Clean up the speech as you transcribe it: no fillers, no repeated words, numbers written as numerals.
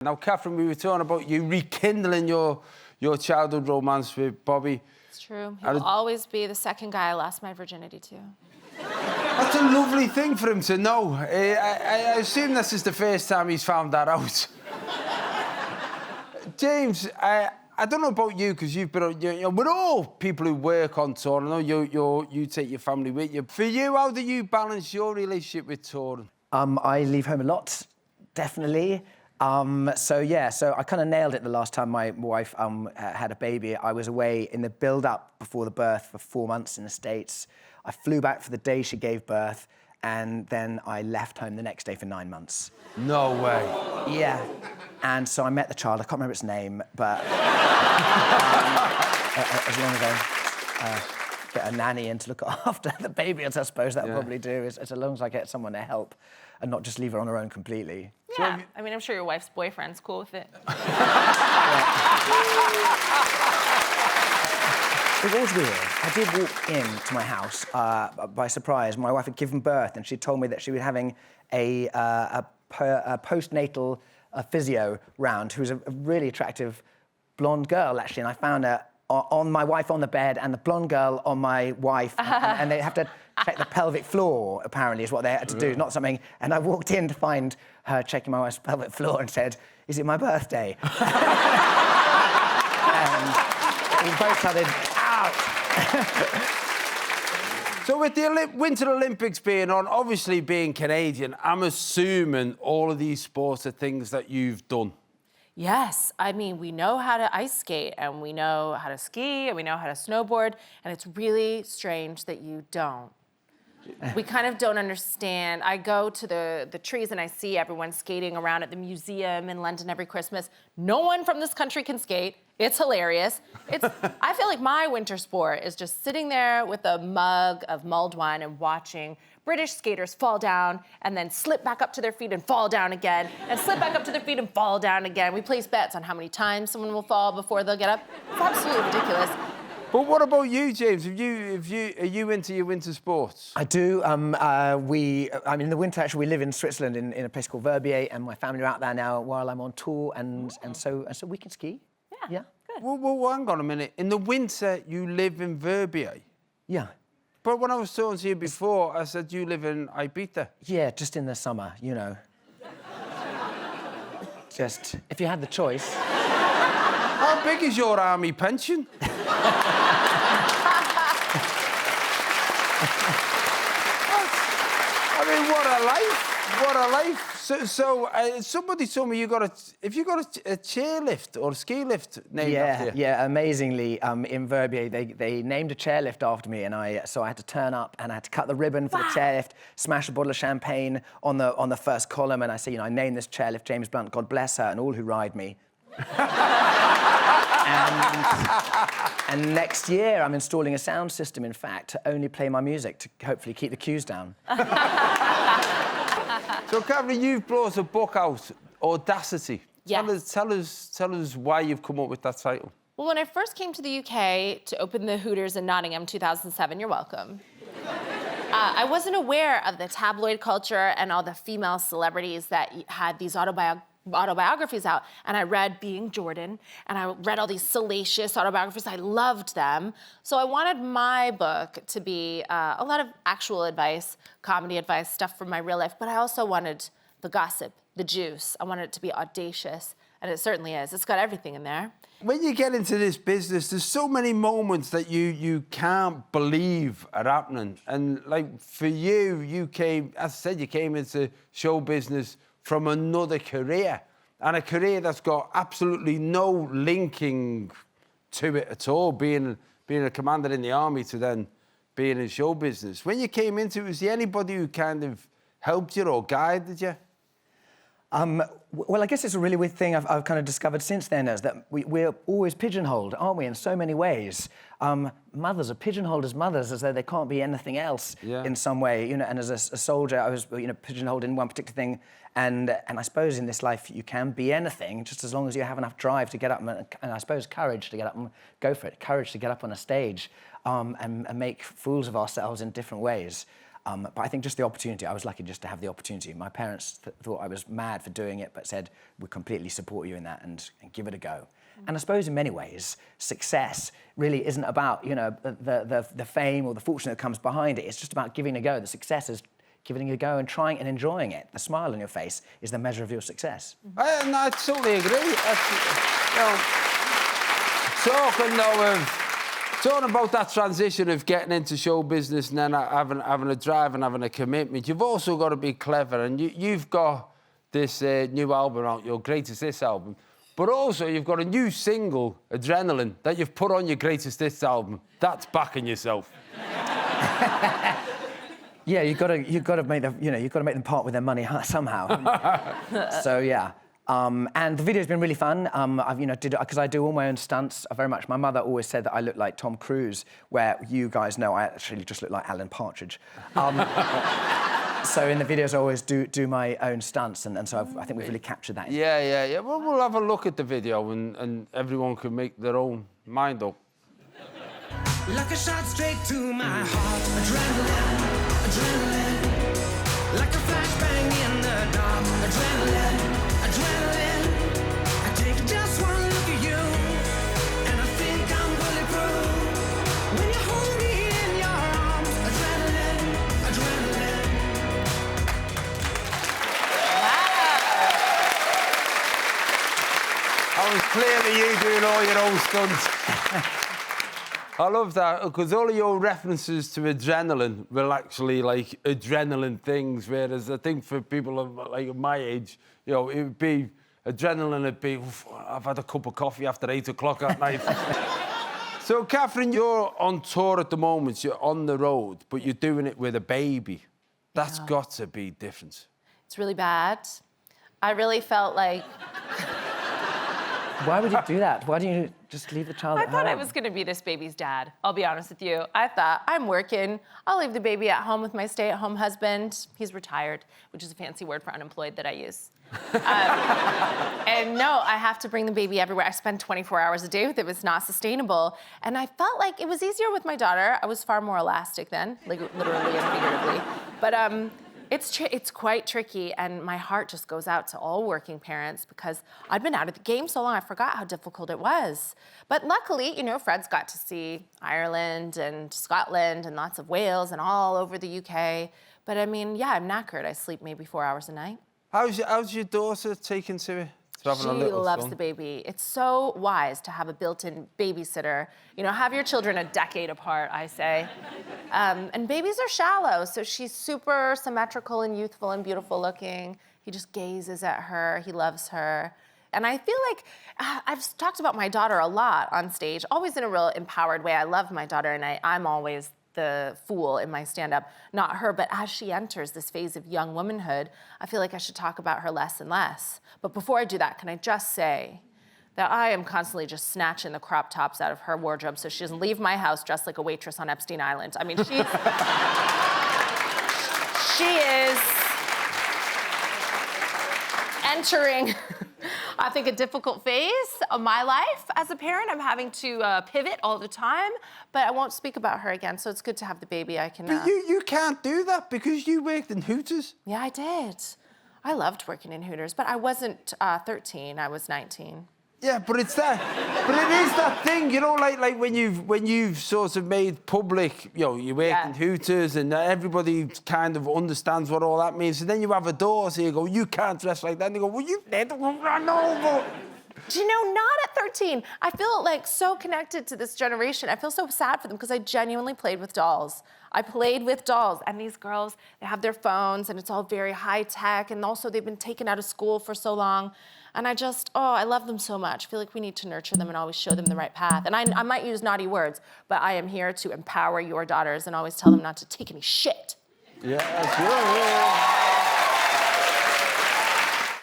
Now, Katherine, we were talking about you rekindling your childhood romance with Bobby. It's true. He'll always be the second guy I lost my virginity to. That's a lovely thing for him to know. I assume this is the first time he's found that out. James, I don't know about you, because you've been, we're all people who work on tour. I know you take your family with you. For you, how do you balance your relationship with touring? I leave home a lot, definitely. So I kind of nailed it the last time my wife had a baby. I was away in the build-up before the birth for 4 months in the States. I flew back for the day she gave birth, and then I left home the next day for 9 months. No way. Yeah. And so I met the child. I can't remember its name, but as long as I get a nanny in to look after the baby, as I suppose that would probably do, as long as I get someone to help and not just leave her on her own completely. Yeah, so I mean, I'm sure your wife's boyfriend's cool with it. It was weird. I did walk into my house by surprise. My wife had given birth, and she told me that she was having a postnatal physio round, who was a really attractive blonde girl, actually, and I found her on my wife on the bed and the blonde girl on my wife, and they have to check the pelvic floor, apparently, is what they had to do, not something... And I walked in to find her checking my wife's pelvic floor and said, "Is it my birthday?" And we both started, ouch! So with the Winter Olympics being on, obviously being Canadian, I'm assuming all of these sports are things that you've done. Yes, I mean, we know how to ice skate, and we know how to ski, and we know how to snowboard, and it's really strange that you don't. We kind of don't understand. I go to the trees and I see everyone skating around at the museum in London every Christmas. No one from this country can skate. It's hilarious. I feel like my winter sport is just sitting there with a mug of mulled wine and watching British skaters fall down and then slip back up to their feet and fall down again, and slip back up to their feet and fall down again. We place bets on how many times someone will fall before they'll get up. It's absolutely ridiculous. But what about you, James? Are you into your winter sports? I do. I mean, in the winter, actually, we live in Switzerland in a place called 𝗬𝗂𝗶𝗶𝗶, and my family are out there now while I'm on tour, and so we can ski. Yeah. Good. Well, hang on a minute. In the winter, you live in 𝗬𝗂𝗶𝗶𝗶. Yeah. But when I was talking to you before, I said you live in Ibiza. Yeah, just in the summer, you know. Just, if you had the choice. How big is your army pension? I mean, what a life! What a life! So somebody told me if you got a chairlift or a ski lift named after you. Yeah, amazingly, in 𝗬𝗂𝗶𝗶𝗶, they named a chairlift after me, and so I had to turn up and I had to cut the ribbon for the chairlift, smash a bottle of champagne on the first column, and I say, I named this chairlift James Blunt, God bless her, and all who ride me. And next year, I'm installing a sound system, in fact, to only play my music, to hopefully keep the queues down. So, Katherine, you've brought a book out, Audacity. Yes. Tell us why you've come up with that title. Well, when I first came to the UK to open the Hooters in Nottingham 2007, you're welcome, I wasn't aware of the tabloid culture and all the female celebrities that had these autobiographies out, and I read Being Jordan, and I read all these salacious autobiographies. I loved them. So I wanted my book to be a lot of actual advice, comedy advice, stuff from my real life, but I also wanted the gossip, the juice. I wanted it to be audacious, and it certainly is. It's got everything in there. When you get into this business, there's so many moments that you can't believe are happening. And, like, for you came, as I said, you came into show business from another career, and a career that's got absolutely no linking to it at all, being a commander in the army to then being in show business. When you came into it, was there anybody who kind of helped you or guided you? Well, I guess it's a really weird thing I've kind of discovered since then, is that we're always pigeonholed, aren't we, in so many ways? Mothers are pigeonholed as mothers, as though they can't be anything else in some way, and as a soldier, I was, pigeonholed in one particular thing, and I suppose in this life you can be anything, just as long as you have enough drive to get up and I suppose courage to get up and go for it, courage to get up on a stage and make fools of ourselves in different ways. But I think just the opportunity, I was lucky just to have the opportunity. My parents thought I was mad for doing it, but said, we completely support you in that and give it a go. And I suppose in many ways, success really isn't about, you know, the fame or the fortune that comes behind it. It's just about giving it a go. The success is giving it a go and trying and enjoying it. The smile on your face is the measure of your success. I totally agree. Talking about that transition of getting into show business and then having a drive and having a commitment, you've also got to be clever. And you've got this new album out, your Greatest Hits album, but also you've got a new single, Adrenaline, that you've put on your Greatest Hits album. That's backing yourself. Yeah, you've got to make them, you know, you've got to make them part with their money somehow. So yeah. And the video's been really fun. I've, you know, because I do all my own stunts very much. My mother always said that I look like Tom Cruise, where you guys know I actually just look like Alan Partridge. So in the videos, I always do my own stunts, and so I think we've really captured that. Yeah. Well, we'll have a look at the video, and everyone can make their own mind up. Like a shot straight to my heart, adrenaline, adrenaline. Like a flashbang in the dark, adrenaline, adrenaline. I take just one look at you, and I think I'm bulletproof. When you hold me in your arms, adrenaline, adrenaline. That was clearly you doing all your own stunts. I love that, because all of your references to adrenaline were actually, like, adrenaline things, whereas I think for people of, like, my age, you know, it would be... Adrenaline would be, I've had a cup of coffee after 8 o'clock at night. So, Katherine, you're on tour at the moment, you're on the road, but you're doing it with a baby. That's got to be different. It's really bad. I really felt like... Why would you do that? Why don't you just leave the child at home? I thought I was going to be this baby's dad, I'll be honest with you. I thought, I'm working. I'll leave the baby at home with my stay-at-home husband. He's retired, which is a fancy word for unemployed that I use. And no, I have to bring the baby everywhere. I spend 24 hours a day with it. It's not sustainable. And I felt like it was easier with my daughter. I was far more elastic then, like literally and figuratively. But it's quite tricky, and my heart just goes out to all working parents because I'd been out of the game so long, I forgot how difficult it was. But luckily, you know, Fred's got to see Ireland and Scotland and lots of Wales and all over the UK. But I mean, yeah, I'm knackered. I sleep maybe 4 hours a night. How's your daughter taking to it? She loves the baby. It's so wise to have a built-in babysitter. You know, have your children a decade apart, I say. And babies are shallow, so she's super symmetrical and youthful and beautiful looking. He just gazes at her, he loves her. And I feel like I've talked about my daughter a lot on stage, always in a real empowered way. I love my daughter, and I'm always the fool in my stand-up, not her, but as she enters this phase of young womanhood, I feel like I should talk about her less and less. But before I do that, can I just say that I am constantly just snatching the crop tops out of her wardrobe so she doesn't leave my house dressed like a waitress on Epstein Island. I mean, she is entering, I think, a difficult phase of my life as a parent. I'm having to pivot all the time, but I won't speak about her again, so it's good to have the baby. I can... But you can't do that because you worked in Hooters. Yeah, I did. I loved working in Hooters, but I wasn't 13, I was 19. Yeah, but it's that. But it is that thing, you know, like when you've sort of made public, you know, you work in Hooters and everybody kind of understands what all that means. And then you have a door, so you go, you can't dress like that. And they go, well, you did. No. Do you know, not at 13. I feel like so connected to this generation. I feel so sad for them because I genuinely played with dolls. I played with dolls, and these girls, they have their phones, and it's all very high tech, and also they've been taken out of school for so long. And I just, I love them so much. I feel like we need to nurture them and always show them the right path. And I might use naughty words, but I am here to empower your daughters and always tell them not to take any shit. Yeah, that's good.